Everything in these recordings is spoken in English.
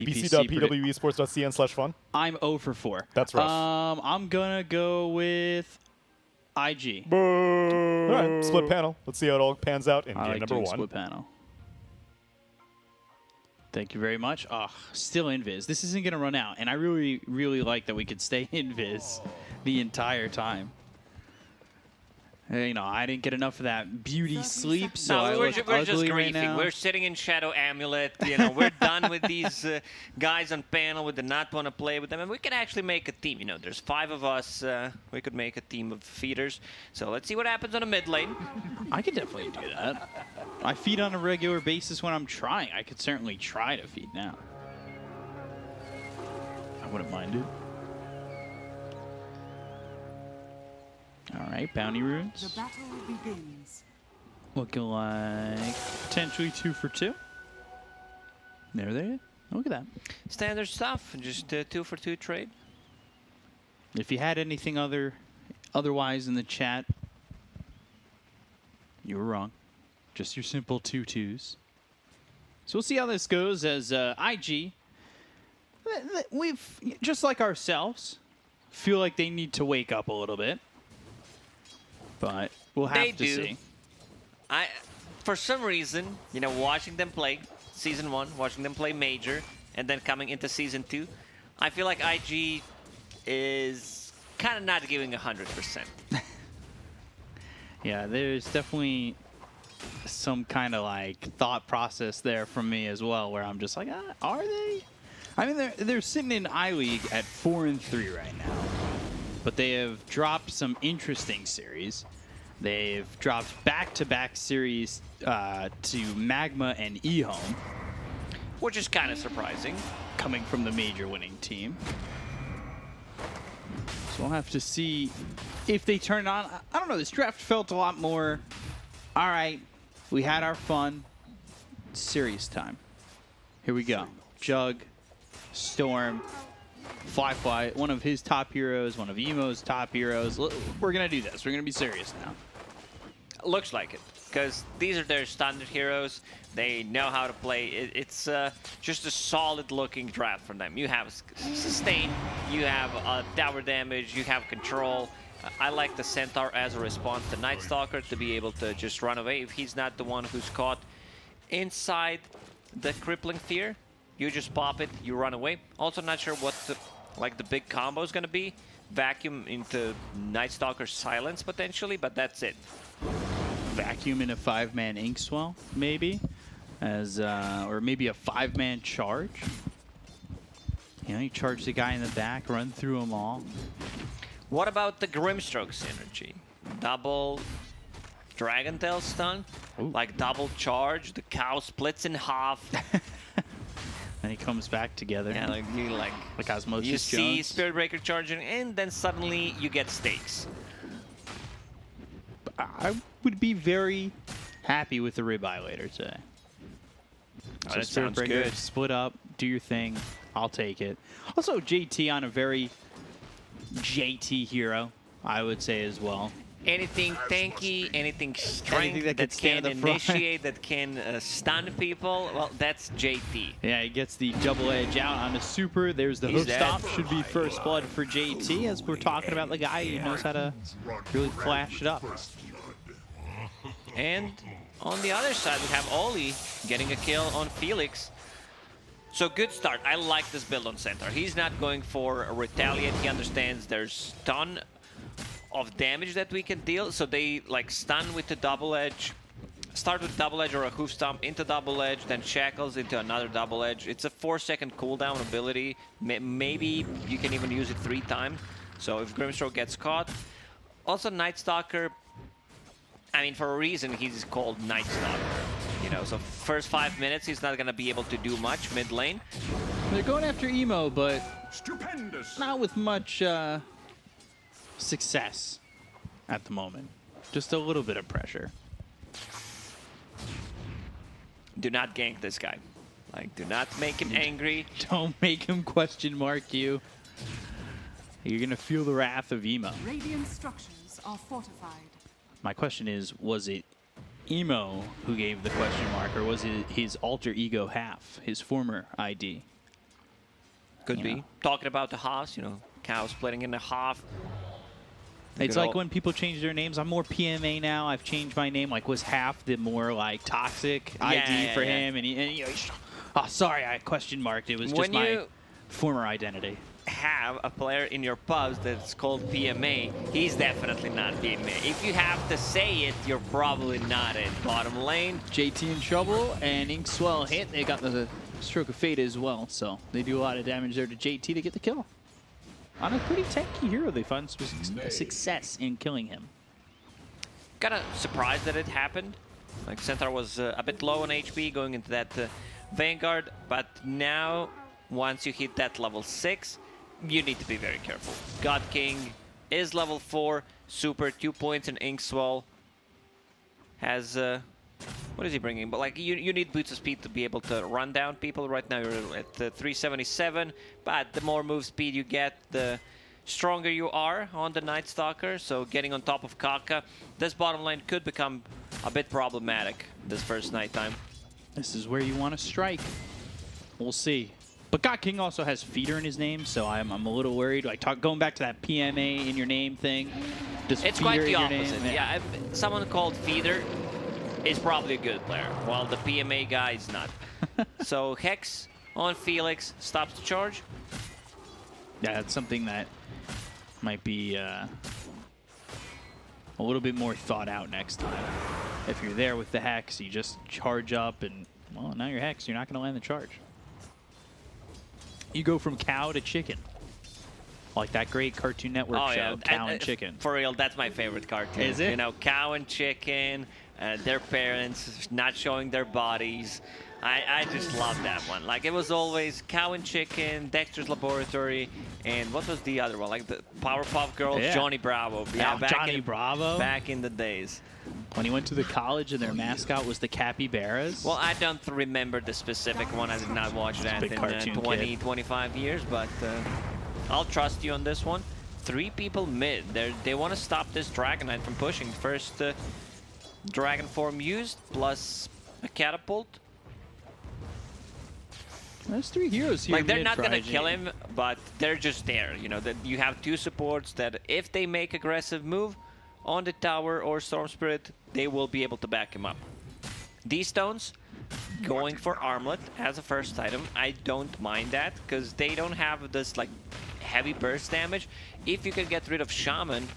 bc.pwesports.cn/fun. I'm 0 for 4. That's rough. I'm gonna go with IG. All right, split panel. Let's see how it all pans out in I game like number doing 1. split panel. Thank you very much. Still invis. This isn't gonna run out, and I really, really like that we could stay invis the entire time. You know, I didn't get enough of that beauty sleep, so I look we're just ugly right griefing. now. We're sitting in Shadow Amulet. You know, we're done with these guys on panel who did not want to play with them, and we can actually make a team. You know, there's 5 of us. We could make a team of feeders. So let's see what happens on the mid lane. I could definitely do that. I feed on a regular basis when I'm trying. I could certainly try to feed now. I wouldn't mind it. All right, bounty runes. The battle begins. Looking like potentially 2 for 2. There they are. Look at that. Standard stuff, just 2 for 2 trade. If you had anything otherwise in the chat, you were wrong. Just your simple 2-2s. So we'll see how this goes as IG, we've, just like ourselves, feel like they need to wake up a little bit. But we'll have to see. For some reason, you know, watching them play Season 1, watching them play Major, and then coming into Season 2, I feel like IG is kind of not giving 100%. Yeah, there's definitely some kind of like thought process there from me as well, where I'm just like, are they? I mean, they're sitting in I-League at 4-3 right now, but they have dropped some interesting series. They've dropped back-to-back series to Magma and eHome, which is kind of surprising, coming from the major winning team. So we'll have to see if they turn on. I don't know, this draft felt a lot more, all right, we had our fun, serious time. Here we go. Jug, Storm, Fly, one of his top heroes, one of Emo's top heroes. We're going to do this. We're going to be serious now. Looks like it, because these are their standard heroes. They know how to play. It's just a solid-looking draft from them. You have sustain, you have tower damage, you have control. I like the Centaur as a response to Night Stalker to be able to just run away if he's not the one who's caught inside the Crippling Fear. You just pop it, you run away. Also not sure what the big combo is going to be. Vacuum into Night Stalker's silence potentially, but that's it. Vacuum in a 5-man Inkswell, maybe, or maybe a 5-man charge. You know, you charge the guy in the back, run through them all. What about the Grimstroke synergy? Double Dragon Tail stun, like double charge. The cow splits in half. And he comes back together. Yeah, like Osmosis you see Jones. Spirit Breaker charging, and then suddenly you get stakes. I would be very happy with the ribeye later today. Oh, that sounds good. Split up, do your thing. I'll take it. Also, JT on a very JT hero, I would say as well. Anything tanky, anything strength that can initiate, that can stun people, well, that's JT. Yeah, he gets the double edge out on a super. There's the hoof stomp. Should be first blood for JT, as we're talking about the guy who knows how to really flash it up. And on the other side, we have Oli getting a kill on Felix. So good start. I like this build on Centaur. He's not going for a retaliate. He understands there's ton of damage that we can deal. So they like stun with the double edge. Start with double edge or a hoof stomp into double edge, then shackles into another double edge. It's a 4-second cooldown ability. Maybe you can even use it 3 times. So if Grimstroke gets caught. Also Night Stalker, I mean, for a reason he's called Night Stalker. You know, so first 5 minutes he's not gonna be able to do much mid lane. They're going after Emo, but not with much success at the moment. Just a little bit of pressure. Do not gank this guy. Like, do not make him angry. Don't make him question mark you. You're gonna feel the wrath of Emo. Radiant structures are fortified. My question is, was it Emo who gave the question mark, or was it his alter ego half, his former ID? Could be. Talking about the halves, you know, cow splitting in the half. It's like when people change their names. I'm more PMA now. I've changed my name. Like, was half the more like toxic ID for him, and you know, oh, sorry, I question marked. It was just my former identity. Have a player in your pubs that's called PMA, he's definitely not PMA. If you have to say it, you're probably not in bottom lane. JT in trouble, and Inkswell hit. They got the Stroke of Fate as well, so they do a lot of damage there to JT to get the kill. On a pretty tanky hero, they find success in killing him. Kind of surprised that it happened. Like, Centaur was a bit low on HP going into that Vanguard, but now, once you hit that level 6, you need to be very careful. God King is level 4, super 2 points, and Inkswell has what is he bringing? But like you need boots of speed to be able to run down people. Right now you're at 377, but the more move speed you get, the stronger you are on the Night Stalker. So getting on top of Kaka, this bottom lane could become a bit problematic this first nighttime. This is where you want to strike. We'll see. But God King also has Feeder in his name, so I'm a little worried. Like going back to that PMA in your name thing. It's quite the opposite. Yeah, someone called Feeder is probably a good player, while the PMA guy is not. So Hex on Felix stops the charge. Yeah, that's something that might be a little bit more thought out next time. If you're there with the Hex, you just charge up and, well, now you're Hex, you're not going to land the charge. You go from cow to chicken. Like that great Cartoon Network show, Cow and Chicken. For real, that's my favorite cartoon. Is it? You know, cow and chicken, their parents not showing their bodies. I just love that one. Like, it was always Cow and Chicken, Dexter's Laboratory, and what was the other one? Like the Powerpuff Girls, Johnny Bravo. Yeah, Johnny Bravo. Back in the days. When he went to the college and their mascot was the capybaras. Well, I don't remember the specific one. I did not watch that in 20, 25 years, but I'll trust you on this one. 3 people mid. They want to stop this Dragon Knight from pushing. First Dragon form used, plus a catapult. There's 3 heroes here. Like, they're not going to kill him, but they're just there. You know, that you have 2 supports that if they make aggressive move on the tower or Storm Spirit, they will be able to back him up. These stones, going for Armlet as a first item, I don't mind that, because they don't have this, like, heavy burst damage. If you can get rid of Shaman,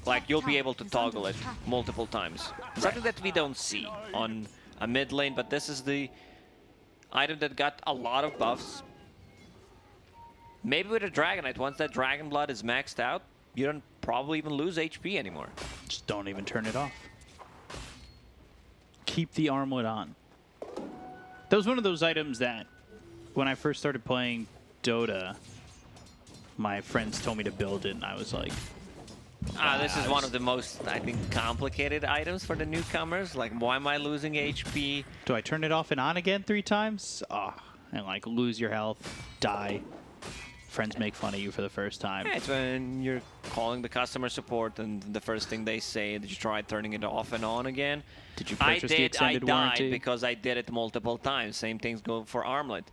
like, you'll be able to toggle it multiple times. Something that we don't see on a mid lane, but this is the item that got a lot of buffs. Maybe with a Dragon Knight, once that Dragon Blood is maxed out, you don't probably even lose HP anymore. Just don't even turn it off. Keep the armlet on. That was one of those items that, when I first started playing Dota, my friends told me to build it, and I was like, this is one of the most, I think, complicated items for the newcomers. Like, why am I losing HP? Do I turn it off and on again 3 times? And like lose your health, die. Friends make fun of you for the first time. Yeah, it's when you're calling the customer support and the first thing they say, did you try turning it off and on again? Did you purchase the extended warranty? I died because I did it multiple times. Same things go for Armlet.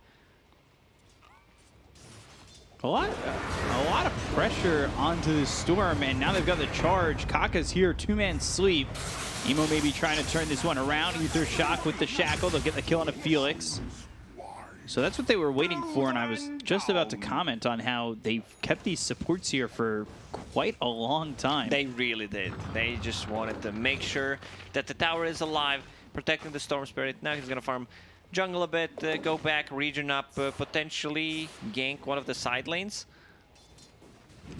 A lot of pressure onto the Storm, and now they've got the charge. Kaka's here, 2-man sleep. Emo may be trying to turn this one around. Ether Shock with the Shackle. They'll get the kill on a Felix. So that's what they were waiting for, and I was just about to comment on how they've kept these supports here for quite a long time. They really did. They just wanted to make sure that the tower is alive, protecting the Storm Spirit. Now he's going to farm jungle a bit, go back, region up, potentially gank one of the side lanes.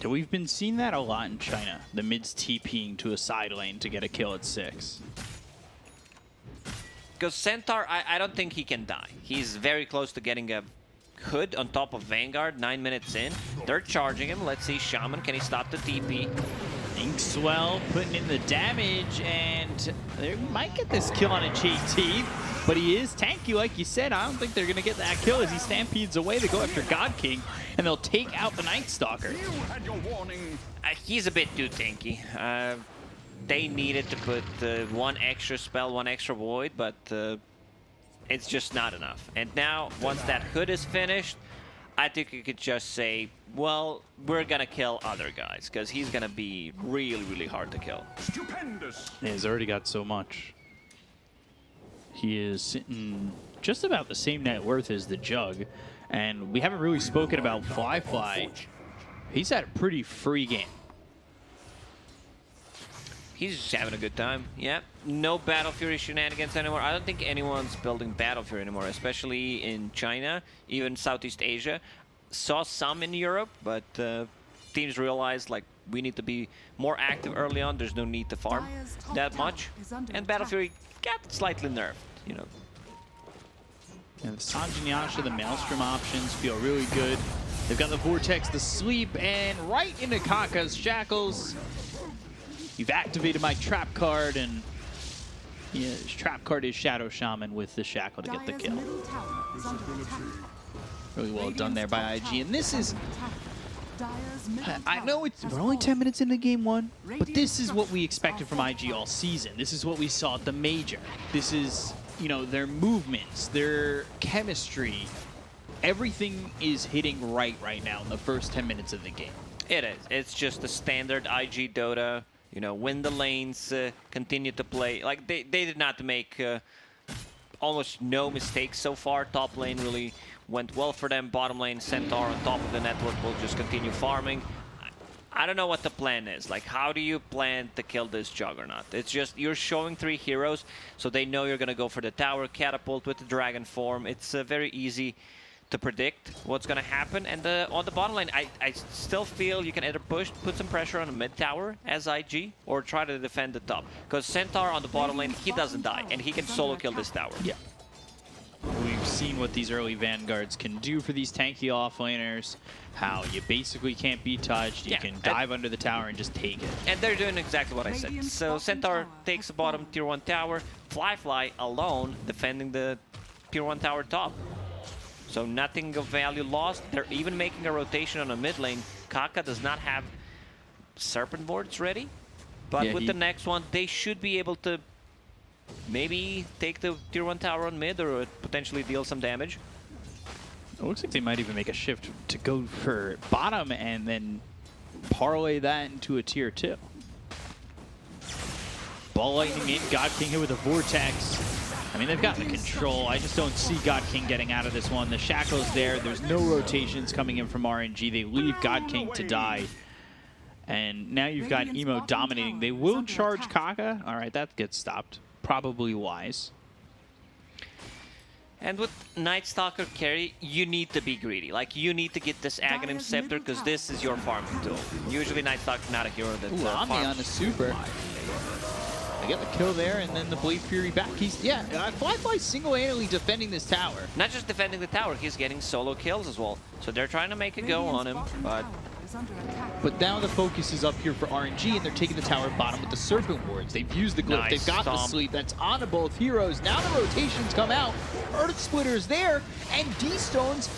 We've been seeing that a lot in China. The mids TPing to a side lane to get a kill at 6. Because Centaur, I don't think he can die. He's very close to getting a hood on top of Vanguard, 9 minutes in. They're charging him. Let's see, Shaman, can he stop the TP? Inkswell putting in the damage, and they might get this kill on a JT, but he is tanky, like you said. I don't think they're going to get that kill as he stampedes away. They go after God King, and they'll take out the Night Stalker. He's a bit too tanky. They needed to put 1 extra spell, 1 extra void, but it's just not enough. And now, once that hood is finished, I think you could just say, well, we're gonna kill other guys, because he's gonna be really, really hard to kill. Stupendous. Yeah, he's already got so much. He is sitting just about the same net worth as the Jug, and we haven't really spoken about Fly. He's had a pretty free game. He's just having a good time. Yeah, no Battle Fury shenanigans anymore. I don't think anyone's building Battle Fury anymore, especially in China, even Southeast Asia. Saw some in Europe, but teams realized like we need to be more active early on. There's no need to farm that much, and Battle Fury got slightly nerfed, you know. And the Sanjin Yasha, the Maelstrom options feel really good. They've got the Vortex, the Sleep, and right into Kaka's Shackles. You've activated my trap card, and yeah, his trap card is Shadow Shaman with the Shackle to get the kill. Really well done there by IG, and this is... I know we're only 10 minutes into game one, but this is what we expected from IG all season. This is what we saw at the Major. This is, you know, their movements, their chemistry. Everything is hitting right now in the first 10 minutes of the game. It is. It's just the standard IG Dota. You know, win the lanes, continue to play. Like, they did not make almost no mistakes so far. Top lane really went well for them. Bottom lane, Centaur on top of the network will just continue farming. I don't know what the plan is. Like, how do you plan to kill this Juggernaut? It's just, you're showing 3 heroes, so they know you're going to go for the tower, catapult with the dragon form. It's very easy to predict what's going to happen. And on the bottom lane, I still feel you can either put some pressure on the mid tower as IG, or try to defend the top. Because Centaur on the bottom lane, he doesn't die, and he can solo kill this tower. Yeah. We've seen what these early Vanguards can do for these tanky offlaners, how you basically can't be touched, you can dive under the tower and just take it. And they're doing exactly what I said. So Centaur takes the bottom tier 1 tower, Fly alone defending the tier 1 tower top. So nothing of value lost. They're even making a rotation on the mid lane. Kaka does not have Serpent Boards ready, but yeah, with the next one, they should be able to maybe take the tier 1 tower on mid, or potentially deal some damage. It looks like they might even make a shift to go for bottom and then parlay that into a tier 2. Ball Lightning in, God King hit with a Vortex. I mean, they've got the control. I just don't see God King getting out of this one. The Shackle's there. There's no rotations coming in from RNG. They leave God King to die. And now you've got Emo dominating. They will charge Kaka. All right, that gets stopped. Probably wise. And with Night Stalker carry, you need to be greedy. Like, you need to get this Aghanim Scepter, because this is your farming tool. Usually Night Stalker's not a hero that farms. On the super. They get the kill there, and then the Blade Fury back. He's, Fly single-handedly defending this tower. Not just defending the tower, he's getting solo kills as well. So they're trying to make a go on him, But now the focus is up here for RNG, and they're taking the tower bottom with the Serpent Wards. They've used the glyph. Nice They've got the sleep. That's on both heroes. Now the rotations come out. Earth Splitter's there, and D-Stones,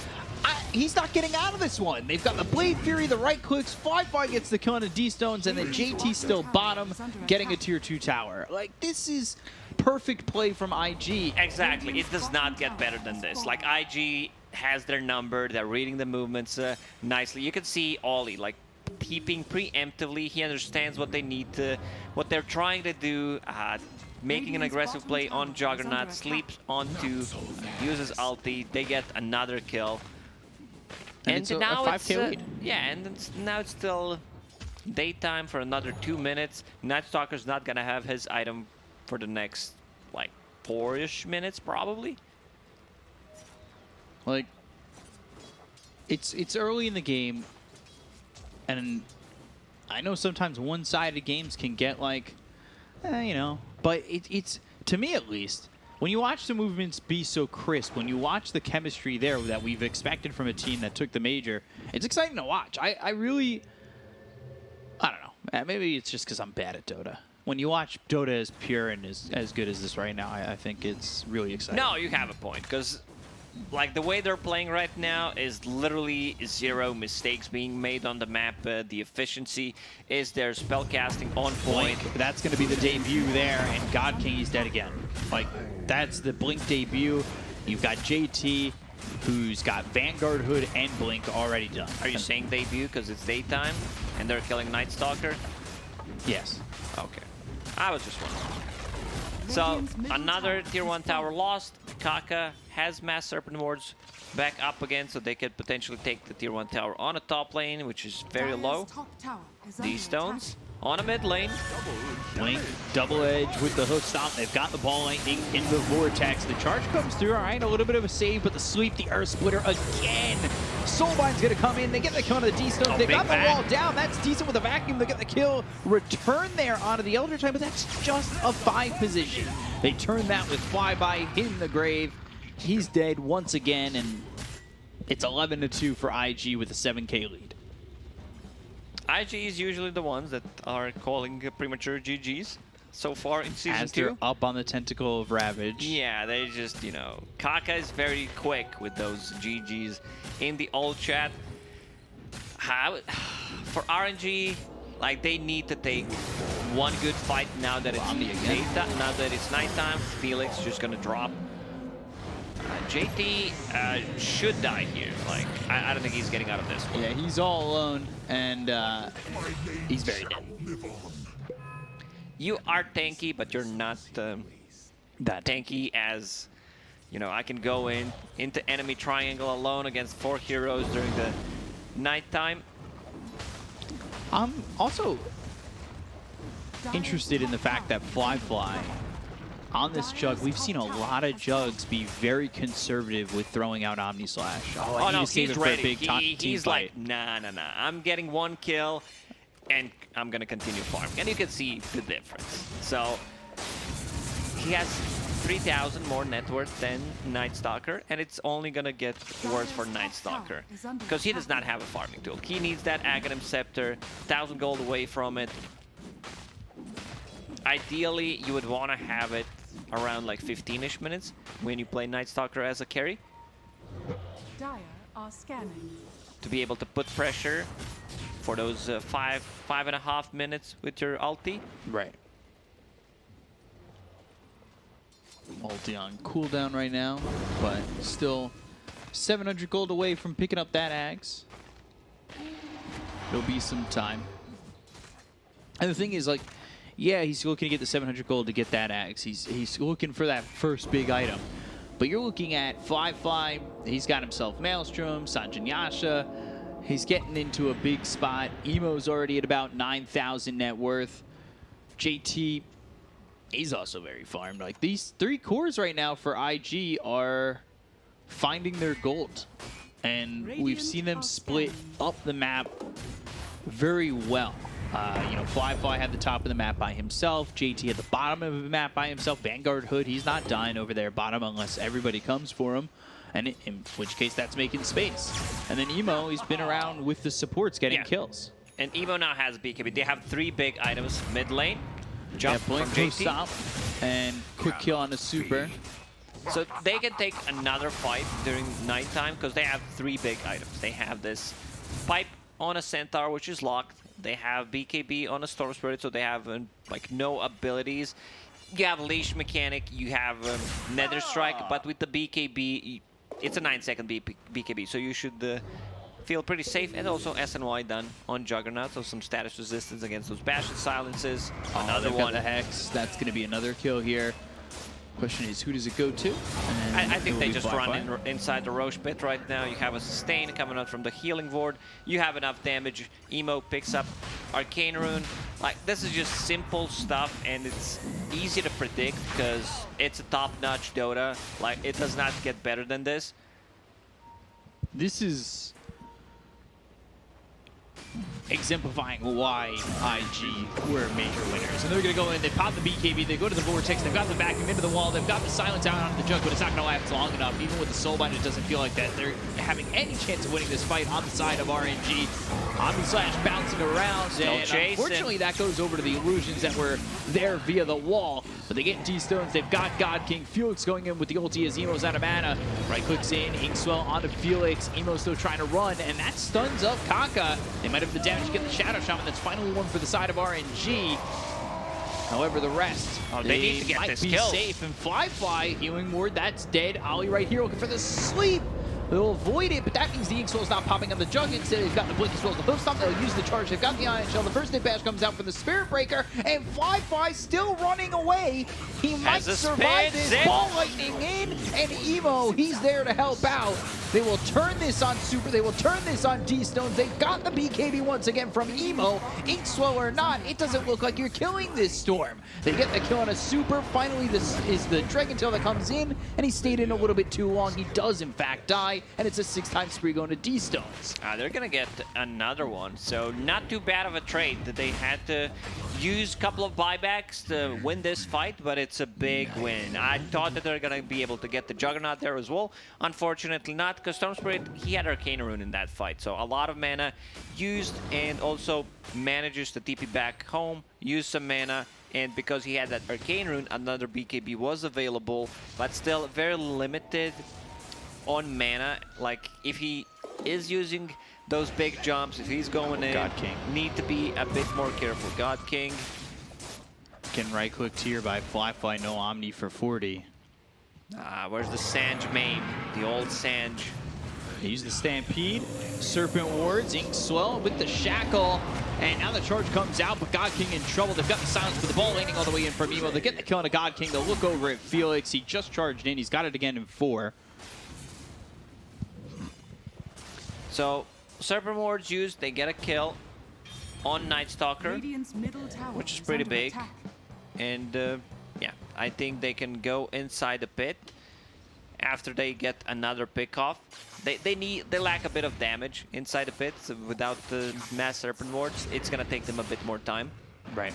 he's not getting out of this one. They've got the Blade Fury, the right clicks. Fly gets the kill on the D-Stones, and then JT still bottom, getting a tier 2 tower. Like, this is perfect play from IG. Exactly. It does not get better than this. Like, IG has their number. They're reading the movements nicely. You can see Ollie, like, peeping preemptively. He understands what they need to, what they're trying to do. Making an aggressive play on Juggernaut, sleeps onto, uses ulti. They get another kill. And now it's now it's still daytime for another 2 minutes. Night Stalker's not gonna have his item for the next like 4-ish minutes probably. Like, it's early in the game, and I know sometimes one-sided games can get like, you know, but it's to me at least. When you watch the movements be so crisp, when you watch the chemistry there that we've expected from a team that took the major, it's exciting to watch. I really, I don't know. Maybe it's just because I'm bad at Dota. When you watch Dota as pure and as good as this right now, I think it's really exciting. No, you have a point, because like the way they're playing right now is literally 0 mistakes being made on the map. The efficiency is their spellcasting on point. Blink, that's going to be the debut there, and God King is dead again. Like, that's the Blink debut. You've got JT. who's got Vanguard Hood and Blink already done. Are you saying debut because it's daytime and they're killing Night Stalker? Yes. Okay. I was just wondering. So, another tier 1 tower lost. Kaka has Mass Serpent Wards back up again, so they could potentially take the tier 1 tower on a top lane, which is very low. These stones on a mid lane. Blink, double edge with the hook stomp. They've got the ball lightning in the vortex. The charge comes through. All right, a little bit of a save, but the sweep, the Earth Splitter again. Soulbind's going to come in. They get the kill on the D-Stones. They've got the wall down. That's decent with a vacuum. They get the kill. Return there onto the Elder Time, but that's just a 5 position. They turn that with Flyby in the grave. He's dead once again, and it's 11-2 for IG with a 7K lead. IG is usually the ones that are calling premature GGs so far in Season 2. As they're up on the tentacle of Ravage. Yeah, they just, you know, Kaka is very quick with those GGs in the old chat. For RNG, like, they need to take one good fight now that it's nighttime. Felix just gonna drop. JT should die here. Like, I don't think he's getting out of this one. Yeah, he's all alone, and he's very dead. You are tanky, but you're not that tanky as, you know, I can go into enemy triangle alone against 4 heroes during the nighttime. I'm also interested in the fact that Fly on this jug, we've seen a lot of jugs be very conservative with throwing out Omni Slash. Oh no, he's ready. Team He's fight. like, nah. I'm getting 1 kill, and I'm gonna continue farming. And you can see the difference. So he has 3,000 more net worth than Night Stalker, and it's only gonna get worse for Night Stalker because he does not have a farming tool. He needs that Aghanim Scepter, 1,000 gold away from it. Ideally, you would want to have it around like 15-ish minutes when you play Night Stalker as a carry. Dire are scanning. To be able to put pressure for those 5.5 minutes with your ulti. Right. Ulti on cooldown right now, but still 700 gold away from picking up that Axe. There'll be some time. And the thing is, like, yeah, he's looking to get the 700 gold to get that Axe. He's looking for that first big item. But you're looking at Fly. He's got himself Maelstrom, Sanjin Yasha. He's getting into a big spot. Emo's already at about 9,000 net worth. JT, he's also very farmed. Like, these 3 cores right now for IG are finding their gold. And we've seen them split up the map very well. You know, Fly had the top of the map by himself. JT at the bottom of the map by himself. Vanguard Hood, he's not dying over there bottom unless everybody comes for him. And in which case, that's making space. And then Emo, he's been around with the supports getting kills. And Emo now has BKB. They have 3 big items mid lane. Jump from Blink, JT. stop, and quick kill on the super. So they can take another fight during nighttime because they have 3 big items. They have this pipe on a Centaur, which is locked. They have BKB on a Storm Spirit, so they have like no abilities. You have Leash Mechanic, you have Nether Strike, but with the BKB, it's a 9-second BKB, so you should feel pretty safe. And also SNY done on Juggernaut, so some status resistance against those Bastion Silences. Another one. The Hex, that's going to be another kill here. Question is, who does it go to? I think they just run inside the Roche pit right now. You have a sustain coming out from the healing ward. You have enough damage. Emo picks up Arcane Rune. Like, this is just simple stuff, and it's easy to predict because it's a top-notch Dota. Like, it does not get better than this. This is exemplifying why IG were major winners. And they're going to go in, they pop the BKB, they go to the Vortex, they've got the vacuum into the wall, they've got the silence out on the jug, but it's not going to last long enough. Even with the Soulbind, it doesn't feel like that. They're having any chance of winning this fight on the side of RNG. Omni Slash bouncing around, and unfortunately that goes over to the Illusions that were there via the wall. But they get D-Stones, they've got God King. Felix going in with the ulti as Emo's out of mana. Right clicks in, Inkswell onto Felix. Emo's still trying to run, and that stuns up Kaka. They might have the damage to get the Shadow Shaman. That's finally one for the side of RNG. However, the rest, they need to get might this be kill. safe. And Fly, healing ward, that's dead. Ollie right here looking for the sleep. They'll avoid it, but that means the Ink Soul's not popping on the Jug. Instead, they've got the Blink as well as the Hoof Stomp. They'll use the charge. They've got the Ion Shell. The first hit bash comes out from the Spirit Breaker, and Fly still running away. He might survive this. Ball Lightning in, and Emo, he's there to help out. They will turn this on Super. They will turn this on D-Stones. They've got the BKB once again from Emo. Ink Swell or not, it doesn't look like you're killing this Storm. They get the kill on a Super. Finally, this is the Dragon Tail that comes in, and he stayed in a little bit too long. He does, in fact, die, and it's a 6-time spree going to D-Stones. They're going to get another one, so not too bad of a trade. They had to use a couple of buybacks to win this fight, but it's a big win. I thought that they're going to be able to get the Juggernaut there as well. Unfortunately not, because Storm Spirit, he had Arcane Rune in that fight, so a lot of mana used, and also manages to TP back home, use some mana, and because he had that Arcane Rune, another BKB was available, but still very limited on mana. Like, if he is using those big jumps, if he's going in, God King. Need to be a bit more careful. God King. Can right-click tier by Fly, no Omni for 40. Where's the Sange main? The old Sange. They use the Stampede, Serpent Wards, Ink Swell with the Shackle, and now the charge comes out, but God King in trouble. They've got the silence, but the ball landing all the way in from Emo. They get the kill on a God King. They'll look over at Felix. He just charged in. He's got it again in 4. So, Serpent Wards used, they get a kill on Night Stalker, which is pretty big. Attack. And yeah, I think they can go inside the pit after they get another pick off. They lack a bit of damage inside the pit, so without the mass Serpent Wards, it's gonna take them a bit more time. Right.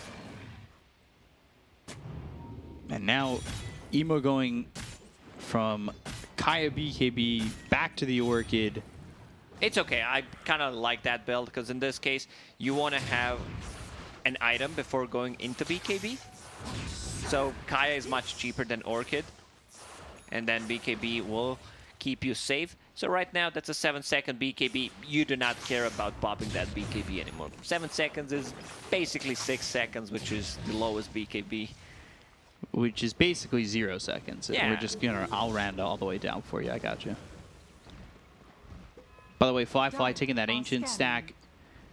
And now Emo going from Kaya BKB back to the Orchid. It's okay. I kind of like that build because in this case, you want to have an item before going into BKB. So Kaya is much cheaper than Orchid, and then BKB will keep you safe. So right now, that's a 7-second BKB. You do not care about popping that BKB anymore. 7 seconds is basically 6 seconds, which is the lowest BKB. Which is basically 0 seconds. Yeah. We're just gonna, I'll round all the way down for you. I got you. By the way, Fly taking that ancient stack.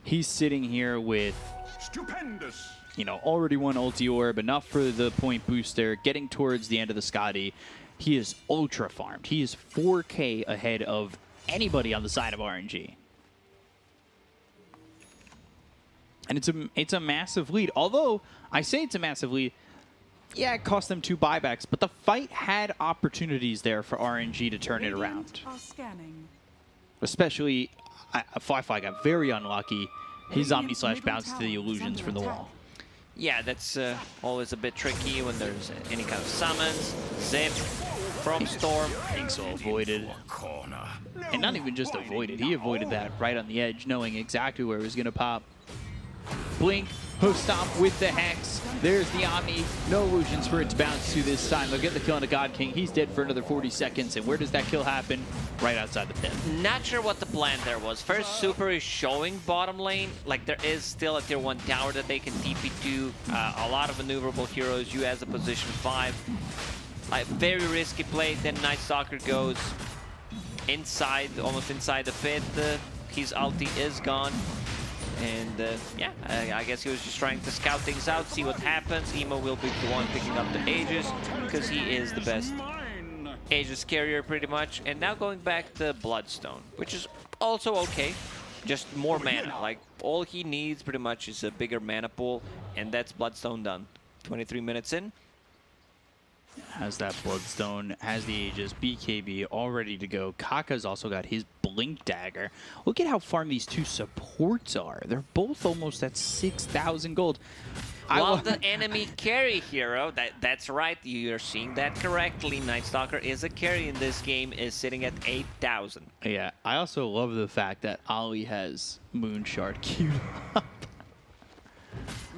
He's sitting here with, Stupendous. you know, already one ulti orb, enough for the point booster, getting towards the end of the Scotty. He is ultra farmed. He is 4K ahead of anybody on the side of RNG. And it's a massive lead. Although, I say it's a massive lead, yeah, it cost them 2 buybacks, but the fight had opportunities there for RNG to turn it around. Especially, Fly got very unlucky. His Omni Slash bounced to the illusions from the wall. Yeah, that's always a bit tricky when there's any kind of summons, zip, from Storm. Ink Soul avoided. And not even just avoided, he avoided that right on the edge, knowing exactly where it was going to pop. Blink, Hoof Stomp with the Hex. There's the Omni. No illusions for it to bounce to this time. They'll get the kill on a God King. He's dead for another 40 seconds. And where does that kill happen? Right outside the pit. Not sure what the plan there was. First, Super is showing bottom lane. Like, there is still a tier 1 tower that they can TP to. A lot of maneuverable heroes. You as a position 5. Very risky play. Then Night Stalker goes inside, almost inside the pit. His ulti is gone. And yeah, I guess he was just trying to scout things out, see what happens. Emo will be the one picking up the Aegis, because he is the best Aegis carrier pretty much. And now going back to Bloodstone, which is also okay. Just more mana. Like, all he needs pretty much is a bigger mana pool, and that's Bloodstone done. 23 minutes in. Has that Bloodstone, has the Aegis, BKB all ready to go. Kaka's also got his Blink Dagger. Look at how farm these 2 supports are. They're both almost at 6,000 gold. While the enemy carry hero, that's right, you're seeing that correctly. Night Stalker is a carry in this game, is sitting at 8,000. Yeah, I also love the fact that Ali has Moonshard queued up.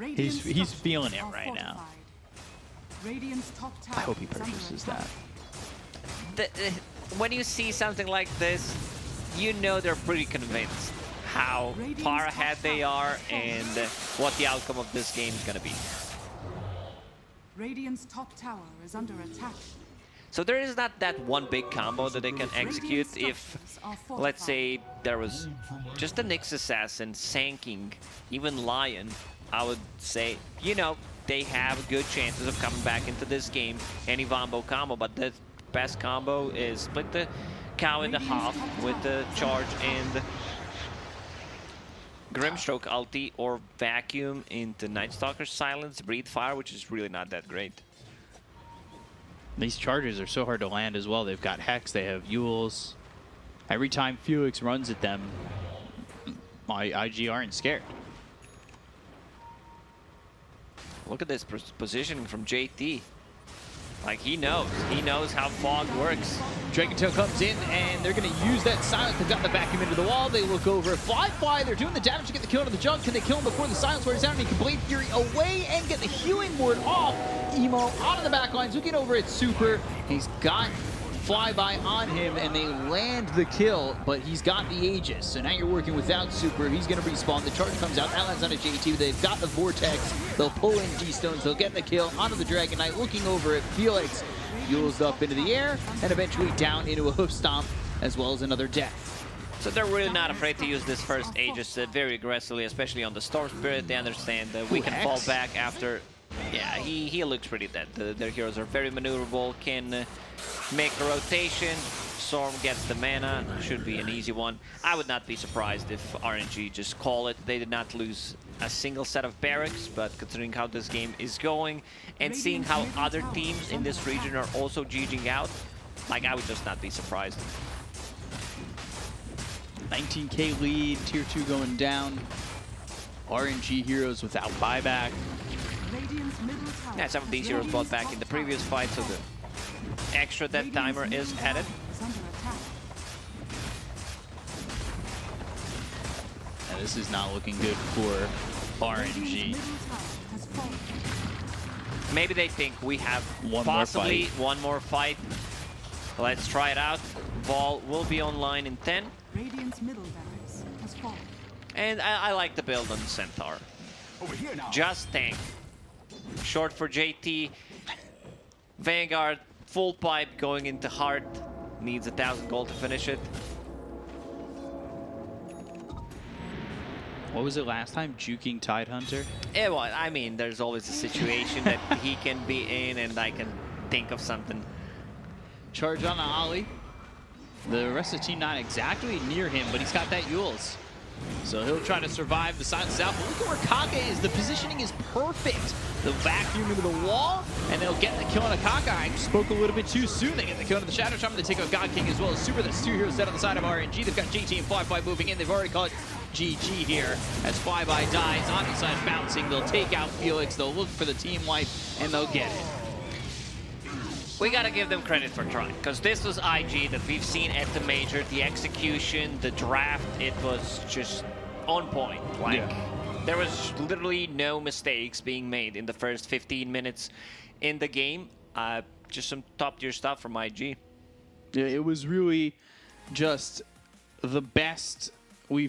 He's feeling it right now. I hope he purchases that. When you see something like this, you know they're pretty convinced how far ahead they are and what the outcome of this game is going to be. Radiant's top tower is under attack. So there is not that one big combo that they can execute. If, let's say, there was just a Nyx Assassin sanking even Lion, I would say, you know, they have good chances of coming back into this game. Any Vombo combo, but the best combo is split the cow into half with the charge and Grimstroke ulti, or vacuum into Night Stalker's silence, breathe fire, which is really not that great. These charges are so hard to land as well. They've got Hex, they have Yules. Every time Felix runs at them, my IG aren't scared. Look at this positioning from JT. Like, he knows how fog works. Dragon Tail comes in, and they're going to use that silence. They've got the vacuum into the wall. They look over. Fly, they're doing the damage to get the kill into the junk. Can they kill him before the silence wears down? And he can Blade Fury away and get the healing ward off. Emo out of the back lines, looking over at Super. He's got Flyby on him, and they land the kill, but he's got the Aegis. So now you're working without Super. He's going to respawn. The charge comes out. That lands on a JT. They've got the Vortex. They'll pull in G-Stones. They'll get the kill onto the Dragon Knight, looking over at Felix. Yules up into the air, and eventually down into a hoof stomp, as well as another death. So they're really not afraid to use this first Aegis very aggressively, especially on the Storm Spirit. They understand that we can fall back after. Yeah, he looks pretty dead. Their heroes are very maneuverable, can make a rotation. Storm gets the mana, should be an easy one. I would not be surprised if RNG just call it. They did not lose a single set of barracks, but considering how this game is going and seeing how other teams in this region are also GGing out, like, I would just not be surprised. 19k lead, tier 2 going down. RNG heroes without buyback. Yeah, some of these heroes bought back in the previous fight, so the extra death timer is added. And this is not looking good for RNG. Maybe they think we have Possibly one more fight. Let's try it out. Ball will be online in 10. And I like the build on Centaur. Just tank. Short for JT. Vanguard, full pipe going into Heart. Needs 1,000 gold to finish it. What was it last time? Juking Tidehunter? Yeah, well, I mean, there's always a situation that he can be in and I can think of something. Charge on Ollie. The rest of the team not exactly near him, but he's got that Yules. So he'll try to survive the silence out. But look at where Kaka is. The positioning is perfect. The vacuum into the wall, and they'll get the kill on a Kaka. I spoke a little bit too soon. They get the kill into the Shadow Charm. They take out God King as well as Super. That's 2 heroes dead on the side of RNG. They've got JT and Flyby moving in. They've already caught GG here as Flyby dies. On the side bouncing. They'll take out Felix. They'll look for the team wipe, and they'll get it. We gotta give them credit for trying, because this was IG that we've seen at the major. The execution, the draft, it was just on point. Like, there was literally no mistakes being made in the first 15 minutes in the game. Just some top-tier stuff from IG. Yeah, it was really just the best we've